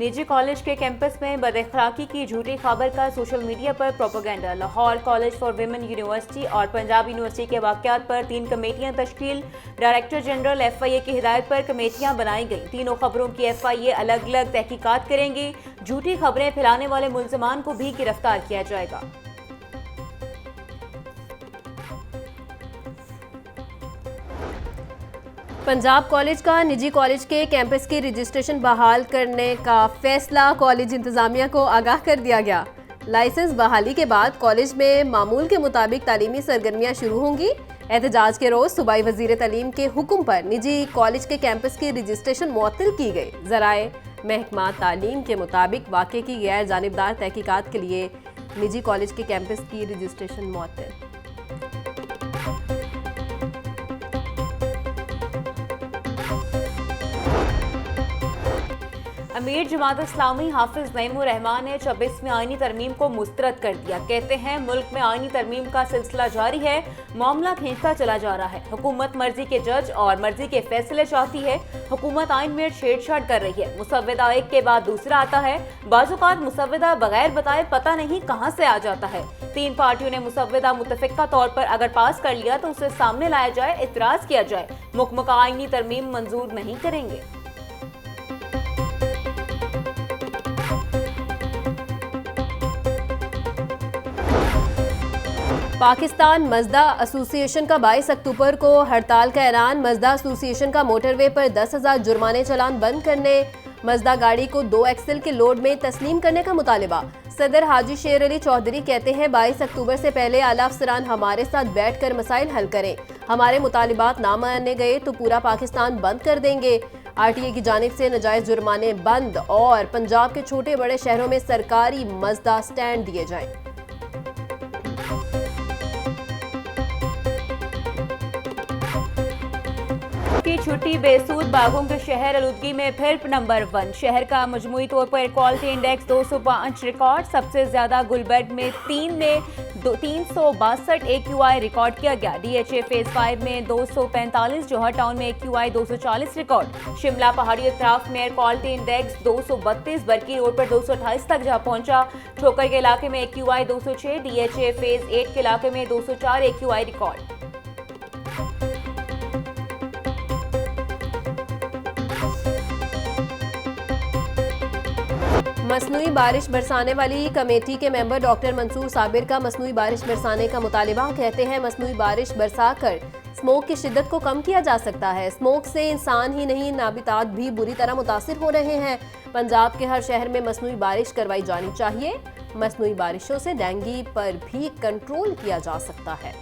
निजी कॉलेज के कैंपस में बदअखलाकी की झूठी खबर का सोशल मीडिया पर propaganda. Lahore college for women university और पंजाब यूनिवर्सिटी के वाकयात पर 3 कमेटियां तश्कील। डायरेक्टर जनरल FIA की हिदायत पर कमेटियां बनाई गई। तीनों खबरों की FIA अलग अलग तहकीकात करेंगी। झूठी खबरें फैलाने वाले मुल्ज़िमान को भी गिरफ्तार किया जाएगा। पंजाब कॉलेज का निजी कॉलेज के कैंपस की रजिस्ट्रेशन बहाल करने का फैसला, कॉलेज इंतजामिया को आगाह कर दिया गया। लाइसेंस बहाली के बाद कॉलेज में मामूल के मुताबिक तालीमी सरगर्मियां शुरू होंगी। एहतजाज के रोज सूबाई वजीर तालीम के हुक्म पर निजी कॉलेज के कैंपस की रजिस्ट्रेशन मुअत्तल की गई। ज़राए महकमा तालीम के मुताबिक वाक़े की गैर जानिबदार तहकीकात के लिए निजी कॉलेज के कैंपस की रजिस्ट्रेशन मुअत्तल। अमीर जमात इस्लामी हाफिज नईमुर रहमान ने 26वीं आईनी तरमीम को मुस्तरद कर दिया। कहते हैं मुल्क में आईनी तरमीम का सिलसिला जारी है, मामला खींचता चला जा रहा है। हुकूमत मर्जी के जज और मर्जी के फैसले चाहती है। हुकूमत आइन में छेड़छाड़ कर रही है। मुसव्वदा एक के बाद दूसरा आता है। बाज़-औक़ात मुसव्वदा बगैर बताए पता नहीं कहां से आ जाता है। 3 पार्टियों ने मुसव्वदा मुतफ़िक़ा तौर पर अगर पास कर लिया तो उसे सामने लाया जाए, इतराज़ किया जाए। मुकम्मल आईनी तरमीम मंजूर नहीं करेंगे। पाकिस्तान मज़दा एसोसिएशन का 22 अक्टूबर को हड़ताल का ऐलान। मज़दा एसोसिएशन का मोटरवे पर 10,000 जुर्माने चालान बंद करने, मज़दा गाड़ी को 2 एक्सल के लोड में तस्लीम करने का मुतालिबा। सदर हाजी शेर अली चौधरी कहते हैं 22 अक्टूबर से पहले आला अफसरान हमारे साथ बैठकर मसाइल हल करें। हमारे मुतालिबात ना माने गए तो पूरा पाकिस्तान बंद कर देंगे। RTA की जानिब से नाजायज़ जुर्माने बंद और पंजाब के छोटे बड़े शहरों में सरकारी मज़दा स्टैंड दिए जाएं। की छुट्टी बेसूद बागों के शहर आलूदगी में फिर नंबर 1। शहर का मजमूई तौर पर क्वालिटी इंडेक्स 205 रिकॉर्ड। सबसे ज्यादा गुलबर्ग में 362 AQI रिकॉर्ड किया गया। DHA फेज 5 में 245, जौहर टाउन में AQI 240 रिकॉर्ड। शिमला पहाड़ी अतराफ में एयर क्वालिटी इंडेक्स 232, बरकी रोड पर 228 तक जा पहुंचा। ठोकर के इलाके में AQI 206, DHA फेज 8 के इलाके में 204 AQI रिकॉर्ड। मसनूई बारिश बरसाने वाली कमेटी के मेंबर डॉक्टर मंसूर साबिर का मसनूई बारिश बरसाने का मुतालिबा। कहते हैं मसनूई बारिश बरसा कर स्मोक की शिद्दत को कम किया जा सकता है। स्मोक से इंसान ही नहीं नाबितात भी बुरी तरह मुतासिर हो रहे हैं। पंजाब के हर शहर में मसनूई बारिश करवाई जानी चाहिए। मसनूई बारिशों से डेंगू पर भी कंट्रोल किया जा सकता है।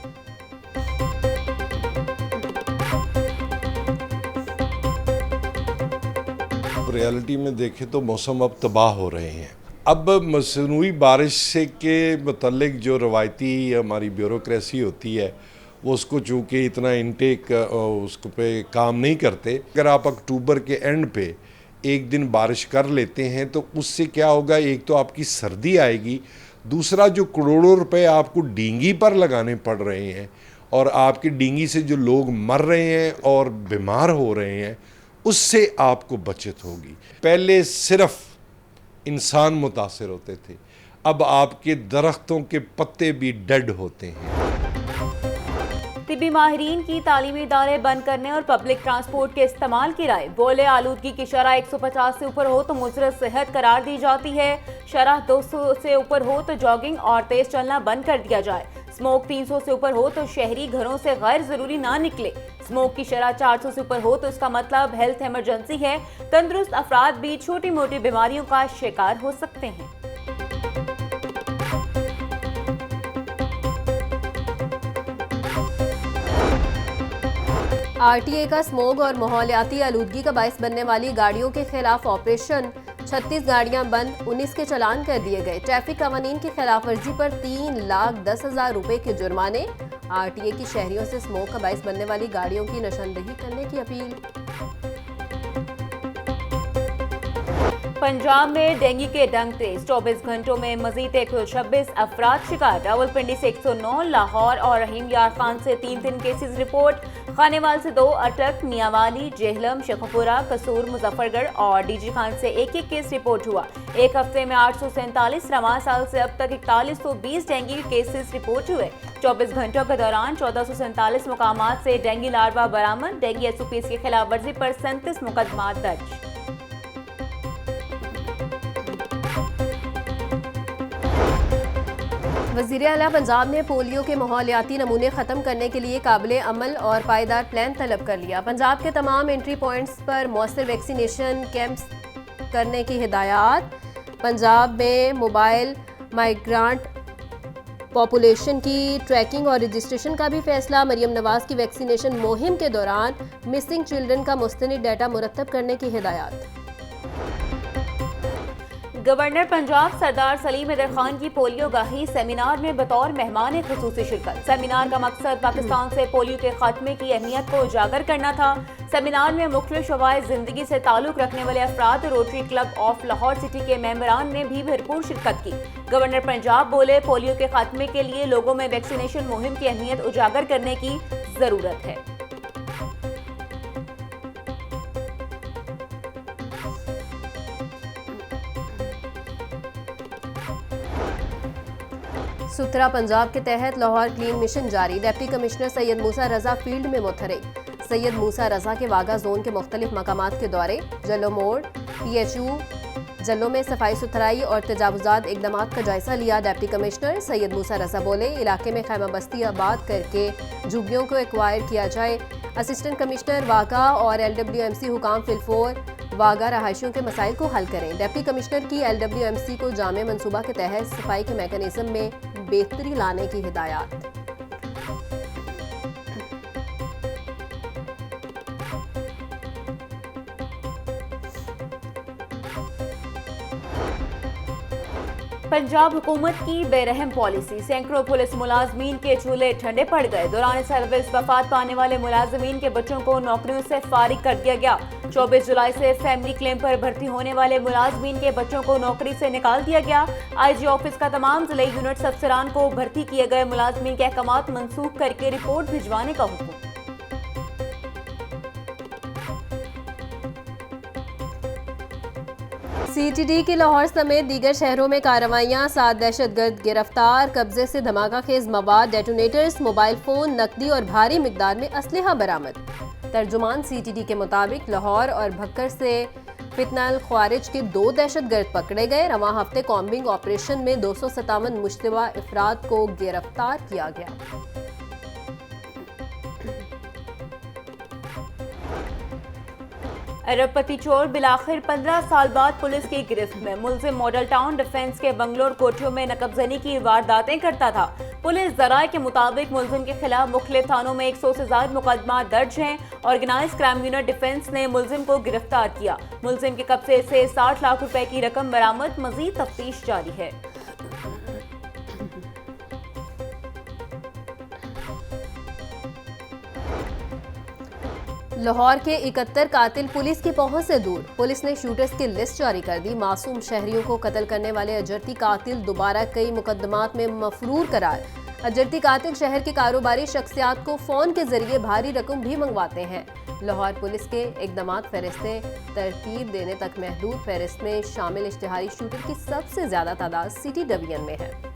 रियलिटी में देखें तो मौसम अब तबाह हो रहे हैं। अब मसनूई बारिश से के मतलब जो रवायती हमारी ब्यूरोक्रेसी होती है वो उसको चूँकि इतना इनटेक उसको पे काम नहीं करते। अगर आप अक्टूबर के एंड पे एक दिन बारिश कर लेते हैं तो उससे क्या होगा, एक तो आपकी सर्दी आएगी, दूसरा जो करोड़ों रुपए आपको डींगी पर लगाने पड़ रहे हैं और आपकी डींगी से जो लोग मर रहे हैं और बीमार हो रहे हैं उससे आपको बचत होगी। पहले सिर्फ इंसान मुतासिर होते थे, अब आपके दरख्तों के पत्ते भी डेड होते हैं। तिबी माहिरीन की तालीमी इदारे बंद करने और पब्लिक ट्रांसपोर्ट के इस्तेमाल की राय। बोले आलूदगी की शरह 150 से ऊपर हो तो मुज़र सेहत करार दी जाती है। शरह 200 से ऊपर हो तो जॉगिंग और तेज चलना बंद कर दिया जाए। स्मोक 300 से ऊपर हो तो शहरी घरों से गैर जरूरी ना निकले। स्मोक की शरह 400 से ऊपर हो तो इसका मतलब हेल्थ इमरजेंसी है। तंदुरुस्त अफराद भी छोटी मोटी बीमारियों का शिकार हो सकते हैं। RTA का स्मोग और माहौलियाती आलूदगी का बायस बनने वाली गाड़ियों के खिलाफ ऑपरेशन। 36 गाड़ियां बंद, 19 के चालान कर दिए गए। ट्रैफिक कवानीन की खिलाफ वर्जी पर 3,10,000 रुपए के जुर्माने। RTA की शहरियों से स्मोक का बायस बनने वाली गाड़ियों की निशानदेही करने की अपील। पंजाब में डेंगू के डंक तेज। 24 घंटों में मजीद 126 अफराद शिकार। रावलपिंडी से 109, लाहौर और रहीम यार खान से 3 केसेस रिपोर्ट। खानेवाल से 2 अटक, मियांवाली, जेहलम, शेखपुरा, कसूर, मुजफ्फरगढ़ और डीजी खान से एक केस रिपोर्ट हुआ। एक हफ्ते में 847, रवां साल से अब तक 4120 डेंगू केसेस रिपोर्ट हुए। 24 घंटों के दौरान 1447 मुकामात से डेंगू लार्वा बरामद। डेंगू SOPs की खिलाफ वर्जी पर 37 मुकदमा दर्ज। वज़ीर आला पंजाब ने पोलियो के माहौलियाती नमूने ख़त्म करने के लिए काबिल अमल और पायदार प्लान तलब कर लिया। पंजाब के तमाम एंट्री पॉइंट्स पर मौसर वैक्सीनेशन कैंप्स करने की हिदायत। पंजाब में मोबाइल माइग्रांट पॉपुलेशन की ट्रैकिंग और रजिस्ट्रेशन का भी फैसला। मरियम नवाज की वैक्सीनेशन मुहिम के दौरान मिसिंग चिल्ड्रन का मुस्तनिद डाटा मुरतब करने की हिदायत। गवर्नर पंजाब सरदार सलीम हैदर खान की पोलियो गाही सेमिनार में बतौर मेहमान खुसूसी शिरकत। सेमिनार का मकसद पाकिस्तान से पोलियो के खात्मे की अहमियत को उजागर करना था। सेमिनार में मुख्तलिफ शवाए जिंदगी से ताल्लुक रखने वाले अफराद rotary club of Lahore city के मेंबरान ने भी भरपूर शिरकत की। गवर्नर पंजाब बोले, पोलियो के खात्मे के लिए लोगों में वैक्सीनेशन मुहिम की अहमियत उजागर करने की जरूरत है। सुथरा पंजाब के तहत लाहौर क्लीन मिशन जारी। डिप्टी कमिश्नर सैयद मूसा रजा फील्ड में मुतहरिक। सैयद मूसा रजा के वागा जोन के मुख्तलिफ मकामात के दौरे। जलो मोड़, PHU जल्लों में सफाई सुथराई और तजावुजात इकदामात का जायजा लिया। डिप्टी कमिश्नर सैयद मूसा रजा बोले, इलाके में खैमा बस्ती आबाद करके झुग्गियों को एक्वायर किया जाए। असिस्टेंट कमिश्नर वागा और LWMC हुकाम फिलफोर वागा रहायशियों के मसाइल को हल करें। डिप्टी कमिश्नर की LWMC को जामे मनसूबा के तहत सफाई के मैकेनिज्म में बेहतरी लाने की हिदायत। पंजाब हुकूमत की बेरहम पॉलिसी, सैकड़ों पुलिस मुलाजमीन के चूल्हे ठंडे पड़ गए। दौरान सर्विस वफात पाने वाले मुलाजमीन के बच्चों को नौकरियों से फारिग कर दिया गया। 24 जुलाई से फैमिली क्लेम पर भर्ती होने वाले मुलाजमीन के बच्चों को नौकरी से निकाल दिया गया। IG ऑफिस का तमाम जिले यूनिट अफसरान को भर्ती किए गए मुलाजमीन के अहकामात मनसूख करके रिपोर्ट भिजवाने का हुक्म। CTD की लाहौर समेत दीगर शहरों में कार्रवाइयां। 7 दहशतगर्द गिरफ्तार। कब्जे से धमाका खेज मवाद, डेटोनेटर्स, मोबाइल फोन, नकदी और भारी मिकदार में असलहा बरामद। तर्जुमान CTD के मुताबिक लाहौर और भक्कर से फितनल ख्वारिज के 2 दहशतगर्द पकड़े गए। रवां हफ्ते कॉम्बिंग ऑपरेशन में 257 मुश्तबा अफराद को गिरफ्तार किया गया। अरबपति चोर बिलाखिर 15 साल बाद पुलिस की गिरफ्त में। मुलजिम मॉडल टाउन डिफेंस के बंगलोर कोठियों में नकबजनी की वारदातें करता था। पुलिस जराये के मुताबिक मुलजिम के खिलाफ मुख्तलिफ थानों में 100 से ज्यादा मुकदमा दर्ज हैं। ऑर्गेनाइज क्राइम यूनिट डिफेंस ने मुलजिम को गिरफ्तार किया। मुलजिम के कब्जे से 60 लाख रुपए की रकम बरामद। मजीद तफ्तीश जारी है। लाहौर के 71 कातिल पुलिस की पहुंच से दूर। पुलिस ने शूटर्स की लिस्ट जारी कर दी। मासूम शहरियों को कत्ल करने वाले अजरती कातिल दोबारा कई मुकदमात में मफरूर करार। अजरती कातिल शहर की कारोबारी शख्सियात को फोन के जरिए भारी रकम भी मंगवाते हैं। लाहौर पुलिस के इकदामात फहरिस्तें तरतीब देने तक महदूद। फहरिस्त में शामिल इश्तिहारी शूटर की सबसे ज्यादा तादाद सिटी डिवीजन में है।